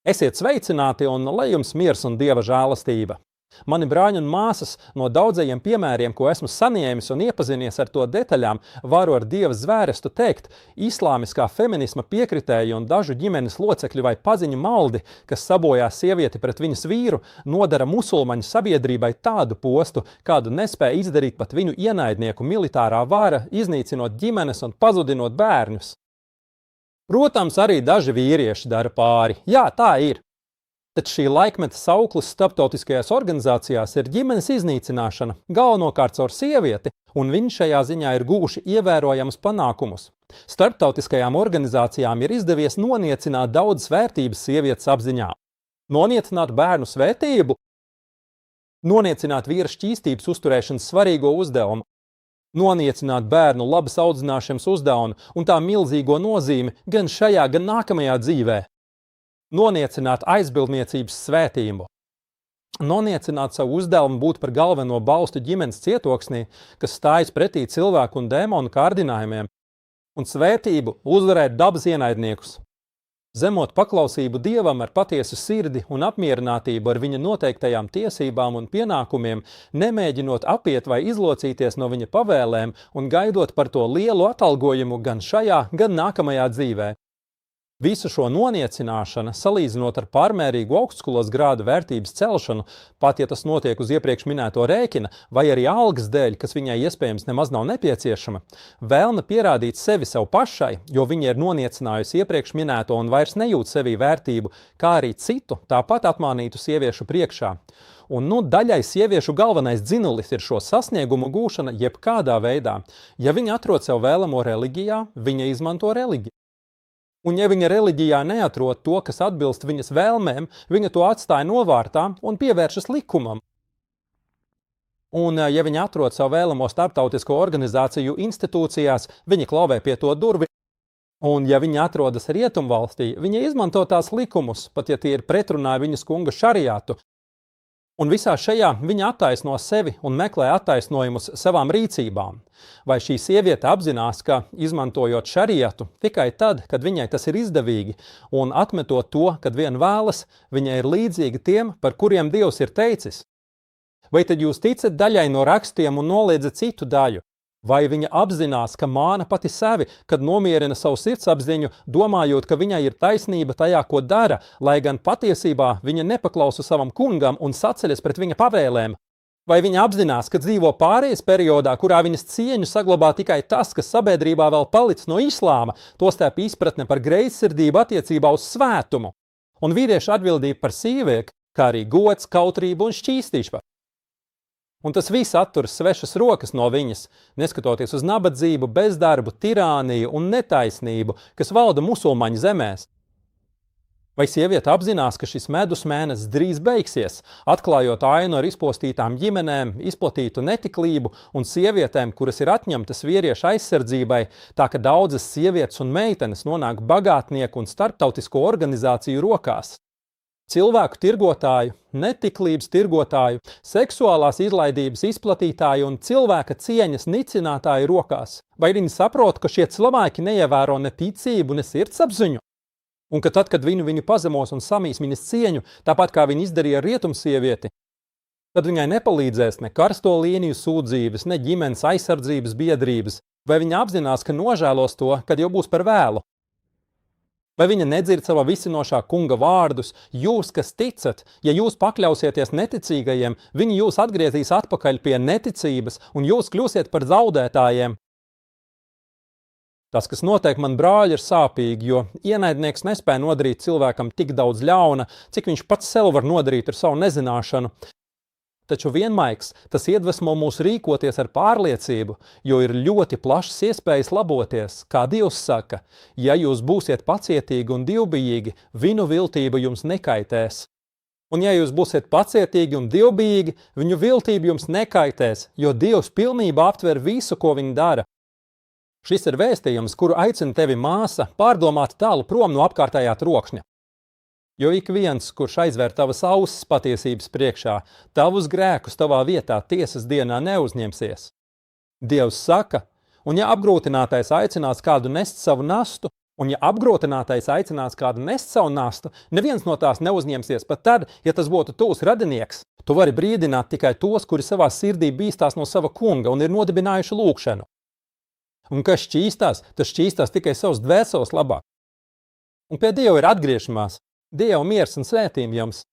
Esiet sveicināti un lai jums miers un Dieva žēlastība. Mani brāļi un māsas no daudzajiem piemēriem, ko esmu saņēmis un iepazinies ar to detaļām, varu ar Dieva zvērestu teikt, islāmiskā feminisma piekritēji un dažu ģimenes locekļu vai paziņu maldi, kas sabojā sievieti pret viņas vīru, nodara musulmaņu sabiedrībai tādu postu, kādu nespēja izdarīt pat viņu ienaidnieku militārā vara, iznīcinot ģimenes un pazudinot bērnus. Protams, arī daži vīrieši dara pāri. Jā, tā ir. Taču šī laikmeta sauklis starptautiskajās organizācijās ir ģimenes iznīcināšana, galvenokārt caur sievieti, un viņi šajā ziņā ir guvuši ievērojamus panākumus. Starptautiskajām organizācijām ir izdevies noniecināt daudzas vērtības sievietes apziņā. Noniecināt bērnu svētību, noniecināt vīra šķīstības uzturēšanas svarīgo uzdevumu, noniecināt bērnu labas audzināšanas uzdevumu un tā milzīgo nozīmi gan šajā, gan nākamajā dzīvē. Noniecināt aizbildniecības svētību. Noniecināt savu uzdevumu būt par galveno balstu ģimenes cietoksnī, kas stājas pretī cilvēku un dēmonu kārdinājumiem, un svētību uzvarēt dabas ienaidniekus. Zemot paklausību Dievam ar patiesu sirdi un apmierinātību ar viņa noteiktajām tiesībām un pienākumiem, nemēģinot apiet vai izlocīties no viņa pavēlēm un gaidot par to lielu atalgojumu gan šajā, gan nākamajā dzīvē. Visu šo noniecināšana, salīdzinot ar pārmērīgu augstskolas grādu vērtības celšanu, pat ja tas notiek uz iepriekš minēto rēķina, vai arī algas dēļ, kas viņai iespējams nemaz nav nepieciešama, vēlme pierādīt sevi sev pašai, jo viņa ir noniecinājusi iepriekš minēto un vairs nejūt sevī vērtību, kā arī citu, tāpat apmānītu sieviešu priekšā. Un daļai sieviešu galvenais dzinulis ir šo sasniegumu gūšana jebkādā veidā. Ja viņa atrod sev vēlamo reliģijā, viņa izmanto reliģiju. Un ja viņa reliģijā neatrod to, kas atbilst viņas vēlmēm, viņa to atstāja novārtā un pievēršas likumam. Un ja viņa atrod savu vēlamo starptautisko organizāciju institūcijās, viņa klauvē pie to durvi. Un ja viņa atrodas Rietumvalstī, viņa izmanto tās likumus, pat ja tie ir pretrunā viņas kunga šariātu. Un visā šajā viņa attaisno sevi un meklē attaisnojumus savām rīcībām. Vai šī sieviete apzinās, ka, izmantojot šariatu, tikai tad, kad viņai tas ir izdevīgi, un atmetot to, kad vien vēlas, viņai ir līdzīgi tiem, par kuriem Dievs ir teicis? Vai tad jūs ticat daļai no rakstiem un noliedzat citu daļu? Vai viņa apzinās, ka māna pati sevi, kad nomierina savu sirdsapziņu, domājot, ka viņai ir taisnība tajā, ko dara, lai gan patiesībā viņa nepaklausa savam kungam un saceļas pret viņa pavēlēm? Vai viņa apzinās, ka dzīvo pārejas periodā, kurā viņas cieņu saglabā tikai tas, kas sabiedrībā vēl palicis no islāma, tostarp izpratne par greizsirdību attiecībā uz svētumu, un vīriešu atbildība par sievieti, kā arī gods, kautrība un šķīstīšana? Un tas viss atturas svešas rokas no viņas, neskatoties uz nabadzību, bezdarbu, tirāniju un netaisnību, kas valda musulmaņu zemēs. Vai sieviete apzinās, ka šis medus mēnesis drīz beigsies, atklājot ainu ar izpostītām ģimenēm, izplatītu netiklību un sievietēm, kuras ir atņemtas vīriešu aizsardzībai, tā ka daudzas sievietes un meitenes nonāk bagātnieku un starptautisko organizāciju rokās? Cilvēku tirgotāju, netiklības tirgotāju, seksuālās izlaidības izplatītāju un cilvēka cieņas nicinātāju rokās. Vai viņi saprot, ka šie cilvēki neievēro ne ticību, ne sirdsapziņu? Un ka tad, kad viņu pazemos un samīs viņas cieņu, tāpat kā viņi izdarīja ar rietumsievieti, tad viņai nepalīdzēs ne karsto līniju sūdzības, ne ģimenes aizsardzības biedrības, vai viņa apzinās, ka nožēlos to, kad jau būs par vēlu? Vai viņa nedzird savā visinošā kunga vārdus, jūs, kas ticat, ja jūs pakļausieties neticīgajiem, viņi jūs atgriezīs atpakaļ pie neticības un jūs kļūsiet par zaudētājiem? Tas, kas notiek, man brāļi, ir sāpīgi, jo ienaidnieks nespēja nodarīt cilvēkam tik daudz ļauna, cik viņš pats sev var nodarīt ar savu nezināšanu. Taču vienmaigs tas iedvesmo mūs rīkoties ar pārliecību, jo ir ļoti plašas iespējas laboties, kā Dievs saka, ja jūs būsiet pacietīgi un dievbijīgi, vinu viltība jums nekaitēs. Un ja jūs būsiet pacietīgi un dievbijīgi, viņu viltība jums nekaitēs, jo Dievs pilnībā aptver visu, ko viņi dara. Šis ir vēstījums, kuru aicina tevi māsa pārdomāt tālu prom no apkārtējā trokšņa. Jo ik viens, kurš aizvēr tavas ausis patiesības priekšā, tavus grēkus tavā vietā tiesas dienā neuzņemsies. Dievs saka, un ja apgrūtinātais aicinās kādu nest savu nastu, Un ja apgrūtinātais aicinās kādu nest savu nastu, neviens no tās neuzņemsies pat tad, ja tas būtu tuvs radinieks. Tu vari brīdināt tikai tos, kuri savā sirdī bīstās no sava kunga un ir nodibinājuši lūgšanu. Un kas šķīstās, tas šķīstās tikai savas dvēseles labā. Un pie Dieva ir atgriešanās. Dieva miers un svētība jums!